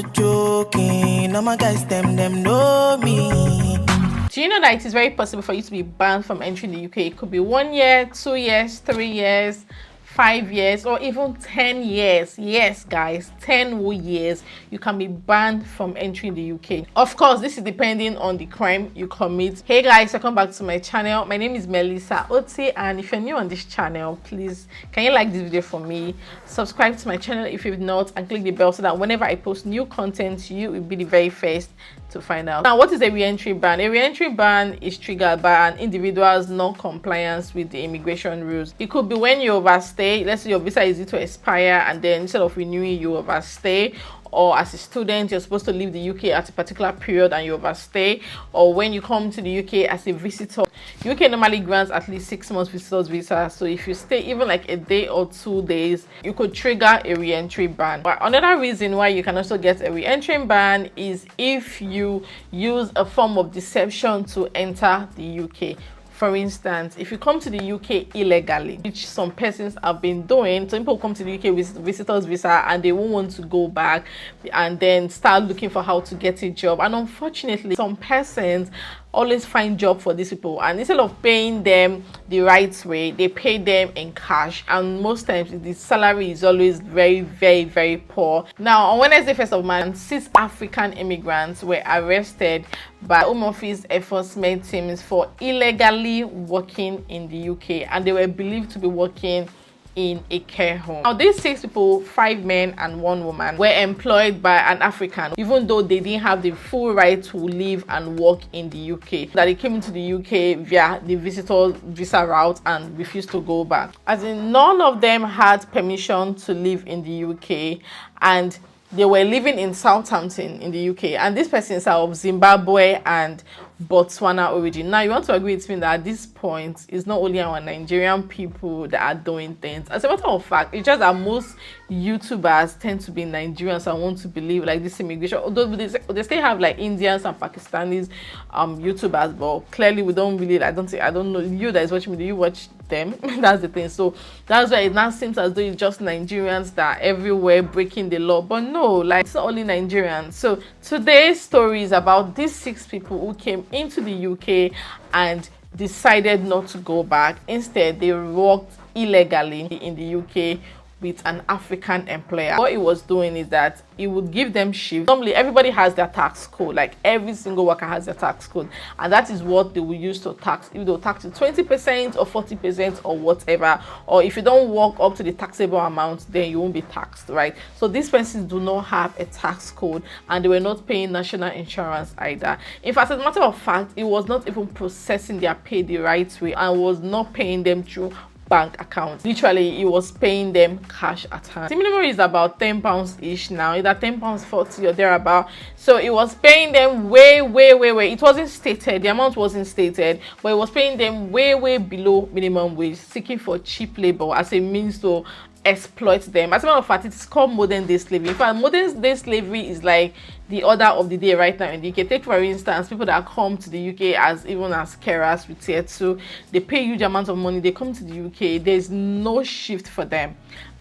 not joking. All my guys, them know me. Do you know that it is very possible for you to be banned from entering the UK? It could be 1 year, 2 years, 3 years, 5 years, or even 10 years. Yes, guys, 10 whole years you can be banned from entering the UK. Of course, this is depending on the crime you commit. Hey guys, welcome back to my channel. My name is Melissa Oti, and if you're new on this channel, please can you like this video for me, subscribe to my channel if you've not, and click the bell so that whenever I post new content, you will be the very first to find out. Now, what is a re-entry ban? A re-entry ban is triggered by an individual's non-compliance with the immigration rules. It could be when you overstay. Let's say your visa is due to expire, and then instead of renewing, you overstay. Or as a student, you're supposed to leave the UK at a particular period and you overstay. Or when you come to the UK as a visitor, UK normally grants at least 6 months visitors visa. So if you stay even like a day or 2 days, you could trigger a re-entry ban. But another reason why you can also get a re-entry ban is if you use a form of deception to enter the UK. For instance, if you come to the UK illegally, which some persons have been doing, some people come to the UK with visitors visa and they won't want to go back and then start looking for how to get a job. And unfortunately, some persons always find job for these people, and instead of paying them the right way, they pay them in cash, and most times the salary is always very poor. Now, on Wednesday 1st of March, 6 African immigrants were arrested by Home Office enforcement teams for illegally working in the UK, and they were believed to be working in a care home. Now, these 6 people, 5 men and 1 woman, were employed by an African, even though they didn't have the full right to live and work in the UK. That they came into the UK via the visitor visa route and refused to go back. As in, none of them had permission to live in the UK, and they were living in Southampton in the UK, and these persons are of Zimbabwe and Botswana origin. Now, you want to agree with me that at this point, it's not only our Nigerian people that are doing things. As a matter of fact, it's just that most YouTubers tend to be Nigerians. I want to believe like this immigration, although they still have like Indians and Pakistanis YouTubers, but clearly we don't really, I don't know you that is watching me, do you watch them? That's the thing. So that's why it now seems as though it's just Nigerians that are everywhere breaking the law, but no, like it's not only Nigerians. So today's story is about these 6 people who came into the UK and decided not to go back. Instead, they worked illegally in the UK with an African employer. What it was doing is that it would give them shifts. Normally, everybody has their tax code, like every single worker has their tax code, and that is what they will use to tax. If they'll tax you 20% or 40% or whatever, or if you don't work up to the taxable amount, then you won't be taxed, right? So these persons do not have a tax code, and they were not paying national insurance either. In fact, as a matter of fact, it was not even processing their pay the right way and was not paying them through bank account. Literally, it was paying them cash at hand. The minimum is about £10 each now, either £10.40 or thereabout. So it was paying them way. It wasn't stated, the amount wasn't stated, but it was paying them way below minimum wage, seeking for cheap labor as a means to exploit them. As a matter of fact, it's called modern day slavery. In fact, modern day slavery is like the order of the day right now in the UK. Take for instance, people that come to the UK as carers with tier 2, they pay huge amounts of money, they come to the UK, there's no shift for them,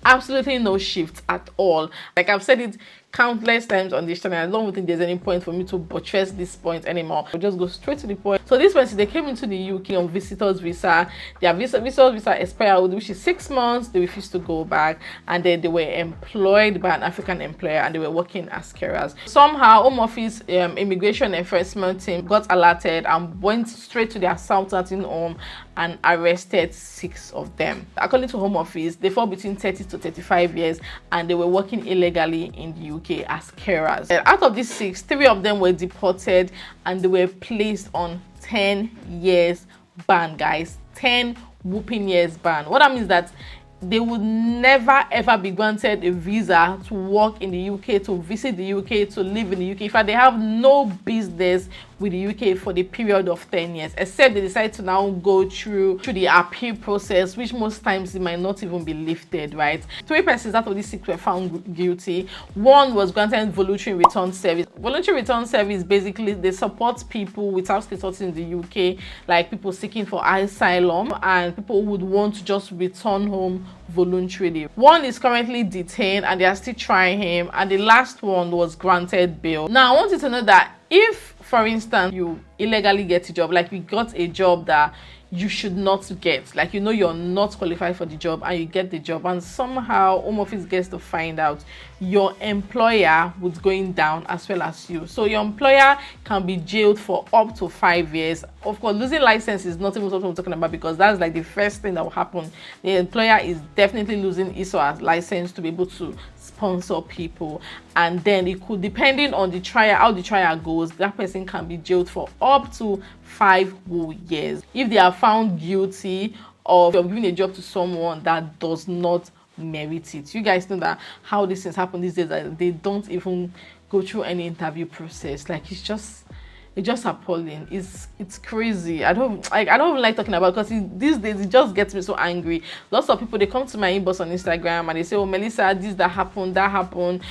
absolutely no shift at all. Like I've said it countless times on this channel, I don't think there's any point for me to buttress this point anymore. We'll just go straight to the point. So this person, they came into the UK on visitors visa. Their visitors visa expired, which is 6 months. They refused to go back, and then they were employed by an African employer, and they were working as carers. Somehow, Home Office immigration enforcement team got alerted and went straight to their Southampton home and arrested 6 of them. According to Home Office, they fall between 30 to 35 years, and they were working illegally in the UK as carers. And out of these 6, 3 of them were deported, and they were placed on 10 years ban, guys. 10 whooping years ban. What that means is that they would never ever be granted a visa to work in the UK, to visit the UK, to live in the UK. In fact, they have no business with the UK for the period of 10 years, except they decide to now go through the appeal process, which most times it might not even be lifted, right? 3 persons out of these 6 were found guilty. 1 was granted voluntary return service. Voluntary return service, basically they support people without status in the UK, like people seeking for asylum and people who would want to just return home voluntarily. 1 is currently detained and they are still trying him, and the last one was granted bail. Now I want you to know that if, for instance, you illegally get a job, like you got a job that you should not get, like you know you're not qualified for the job and you get the job, and somehow Home Office gets to find out, your employer would going down as well as you. So your employer can be jailed for up to 5 years. Of course, losing license is not even what I'm talking about, because that's like the first thing that will happen. The employer is definitely losing his or her license to be able to sponsor people, and then it could, depending on the trial, how the trial goes, that person can be jailed for up to 5 whole years if they are found guilty of giving a job to someone that does not merit it. You guys know that how these things happen these days, that they don't even go through any interview process. Like it's just appalling. It's crazy. I don't even like talking about it, because these days it just gets me so angry. Lots of people, they come to my inbox on Instagram and they say, oh Melissa, this that happened,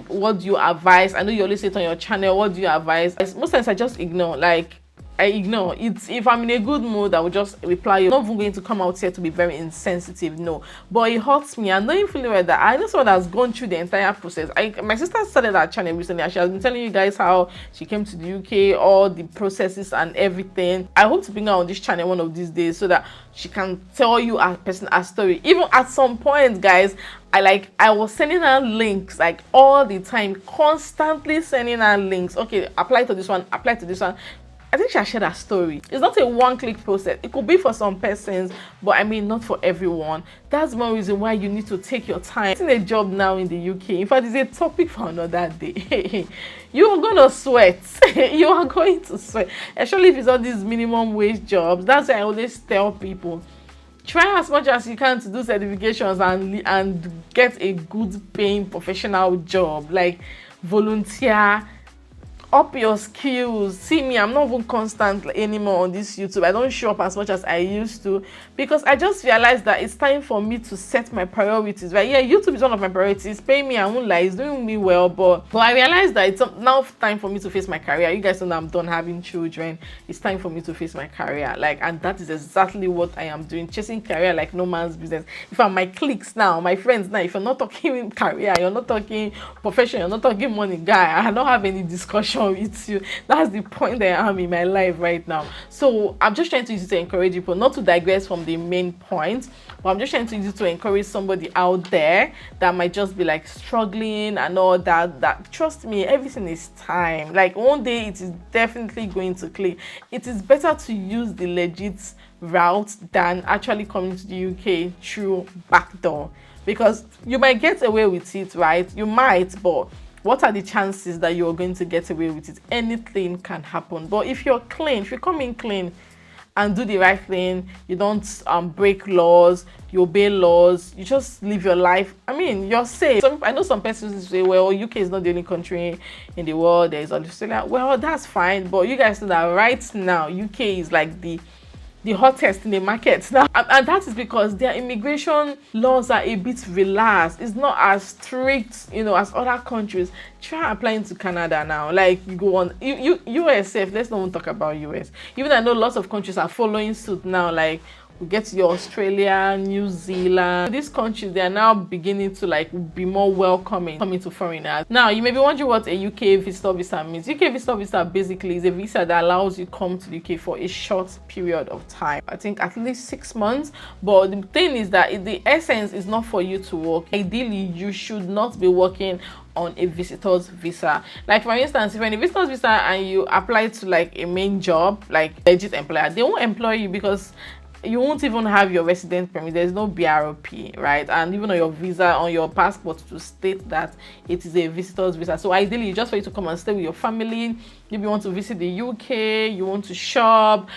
what do you advise? I know you always say it on your channel, what do you advise? Most times I just ignore. Like I ignore it. If I'm in a good mood, I will just reply. You're not even going to come out here to be very insensitive, no. But it hurts me. I'm not even feeling like that. I know someone that's gone through the entire process. My sister started that channel recently, and she has been telling you guys how she came to the UK, all the processes and everything. I hope to bring her on this channel one of these days so that she can tell you a story. Even at some point, guys, I was sending her links like all the time, constantly sending her links. Okay, apply to this one, apply to this one. I think she shared her story. It's not a one-click process. It could be for some persons, but I mean not for everyone. That's one reason why you need to take your time. Getting a job now in the UK, in fact, it's a topic for another day. You are gonna sweat. You are going to sweat, especially if it's all these minimum wage jobs. That's why I always tell people, try as much as you can to do certifications and get a good paying professional job, like volunteer, up your skills. See me, I'm not even constant anymore on this YouTube. I don't show up as much as I used to, because I just realized that it's time for me to set my priorities, right? Yeah, YouTube is one of my priorities. Pay me, I won't lie, it's doing me well, but I realized that it's now time for me to face my career. You guys know that I'm done having children. It's time for me to face my career, and that is exactly what I am doing, chasing career like no man's business. If I'm my cliques now, my friends now, if you're not talking career, you're not talking profession, you're not talking money, guy, I don't have any discussion with you. That's the point that I am in my life right now. So I'm just trying to use it to encourage people, not to digress from the main point, but I'm just trying to use it to encourage somebody out there that might just be like struggling and all that trust me, everything is time. Like one day it is definitely going to click. It is better to use the legit route than actually coming to the UK through backdoor, because you might get away with it, right? You might, but what are the chances that you're going to get away with it? Anything can happen. But if you're clean, if you come in clean and do the right thing, you don't break laws, you obey laws, you just live your life, I mean, you're safe. I know some persons say, well, UK is not the only country in the world, there is Australia. Well, that's fine, but you guys know that right now UK is like the hottest in the market now, and that is because their immigration laws are a bit relaxed. It's not as strict, as other countries. Try applying to Canada now. Like you go on US, let's not even talk about US. Even I know lots of countries are following suit now. Like we get to your Australia, New Zealand. These countries, they are now beginning to be more welcoming coming to foreigners. Now, you may be wondering what a UK visitor visa means. UK visitor visa basically is a visa that allows you to come to the UK for a short period of time. I think at least 6 months. But the thing is that the essence is not for you to work. Ideally, you should not be working on a visitor's visa. Like for instance, if you're in a visitor's visa and you apply to a main job, like legit employer, they won't employ you because you won't even have your resident permit. There's no BRP, right? And even on your visa, on your passport, to state that it is a visitor's visa. So ideally, just for you to come and stay with your family. If you want to visit the UK, you want to shop,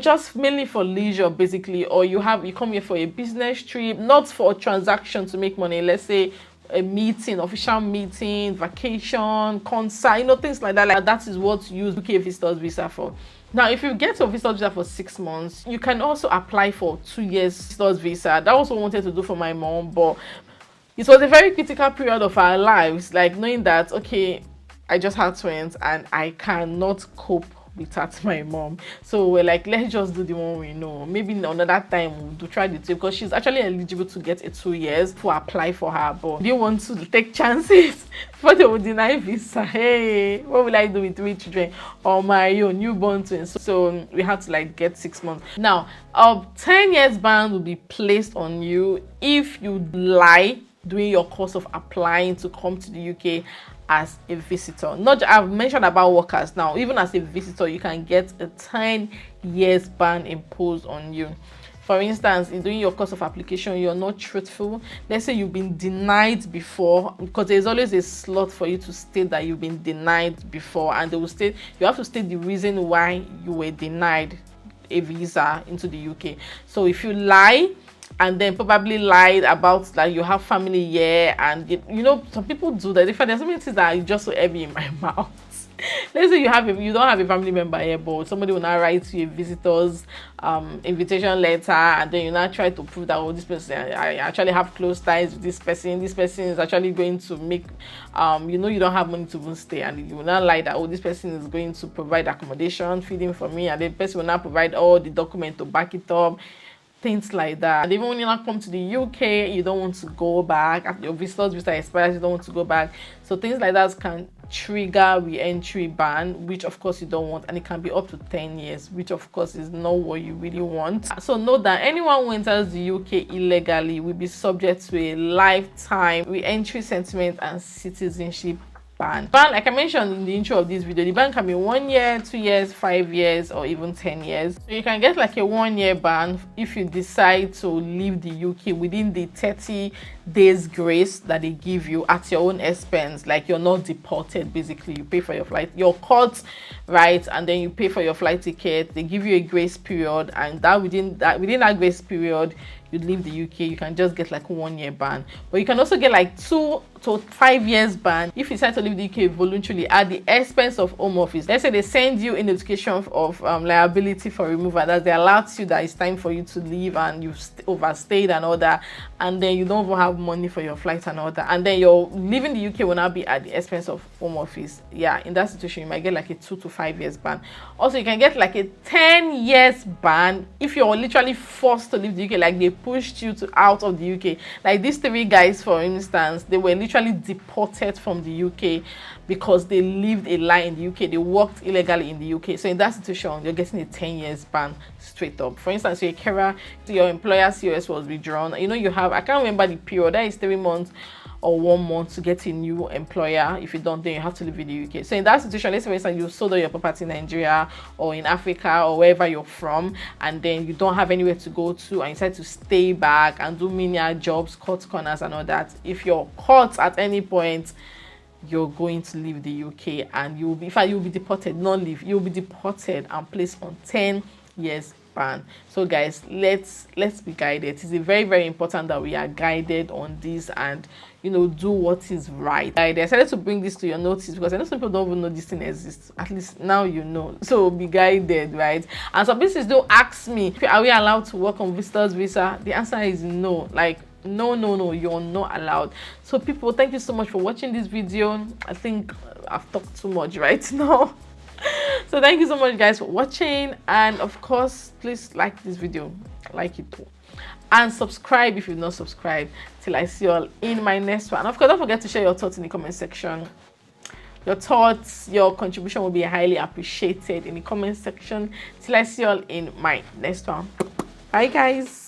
just mainly for leisure basically, or you come here for a business trip, not for a transaction to make money. Let's say a meeting, official meeting, vacation, concert, you know, things like that. Like that is what you use UK visitors visa for. Now, if you get a visitor visa for 6 months, you can also apply for 2 years visitors visa. That was what I wanted to do for my mom, but it was a very critical period of our lives, like knowing that, okay, I just had twins and I cannot cope without my mom. So we're like, let's just do the one we know. Maybe another time we'll try the two, because she's actually eligible to get a 2 years to apply for her, but they want to take chances before they will deny visa. Hey, what will I do with 3 children or my own newborn twins? So we had to like get 6 months. Now, a 10 years ban will be placed on you if you lie during your course of applying to come to the UK as a visitor. Not, I've mentioned about workers. Now, even as a visitor, you can get a 10 years ban imposed on you. For instance, in doing your course of application, you're not truthful. Let's say you've been denied before, because there's always a slot for you to state that you've been denied before, and they will state, you have to state the reason why you were denied a visa into the UK. So if you lie, and then probably lied about that you have family here, and you know, some people do that. If there's so many things that are just so heavy in my mouth. Let's say you don't have a family member here, but somebody will now write you a visitor's invitation letter, and then you now try to prove that, oh, this person, I actually have close ties with this person is actually going to make you know, you don't have money to even stay, and you will not lie that, oh, this person is going to provide accommodation, feeding for me, and the person will not provide all the documents to back it up. Things like that. And even when you not come to the UK, you don't want to go back. After your visitor's visa expires, you don't want to go back. So things like that can trigger re-entry ban, which of course you don't want, and it can be up to 10 years, which of course is not what you really want. So note that anyone who enters the UK illegally will be subject to a lifetime re-entry sentiment and citizenship ban. Like I mentioned in the intro of this video, the ban can be 1 year, 2 years, 5 years, or even 10 years. So you can get like a 1 year ban if you decide to leave the UK within the 30 days grace that they give you at your own expense. Like you're not deported, basically. You pay for your flight, you're caught, right, and then you pay for your flight ticket. They give you a grace period, and that within that grace period, you leave the UK, you can just get like 1 year ban. But you can also get like 2 to 5 years ban if you decide to leave the UK voluntarily at the expense of Home Office. Let's say they send you a notification of liability for removal, that they alert you that it's time for you to leave and you've overstayed and all that, and then you don't even have money for your flight and all that, and then you're leaving the UK will now be at the expense of Home Office. Yeah, in that situation you might get like a 2 to 5 years ban. Also, you can get like a 10 years ban if you're literally forced to leave the UK, like they pushed you out of the UK. Like these 3 guys, for instance, they were literally deported from the UK because they lived a lie in the UK. They worked illegally in the UK. So in that situation, you're getting a 10 years ban straight up. For instance, you're a carer, your employer COS was withdrawn. You know, you have, I can't remember the period, that is 3 months or 1 month to get a new employer. If you don't, then you have to live in the UK. So in that situation, let's say for instance you sold all your property in Nigeria or in Africa or wherever you're from, and then you don't have anywhere to go to, and you decide to stay back and do menial jobs, cut corners and all that. If you're caught at any point, you're going to leave the UK, and you'll be, in fact, you'll be deported, not leave, you'll be deported and placed on 10 years ban. So guys, let's be guided. It is very, very important that we are guided on this, and you know, do what is right. I decided to bring this to your notice because I know some people don't even know this thing exists. At least now you know. So be guided, right? And some businesses don't ask me, are we allowed to work on visitors visa? The answer is no. Like no, you're not allowed. So people, thank you so much for watching this video. I think I've talked too much right now. So thank you so much guys for watching, and of course please like this video, like it too, and subscribe if you've not subscribed. Till I see you all in my next one. And of course, don't forget to share your thoughts in the comment section. Your thoughts, your contribution will be highly appreciated in the comment section. Till I see you all in my next one. Bye guys.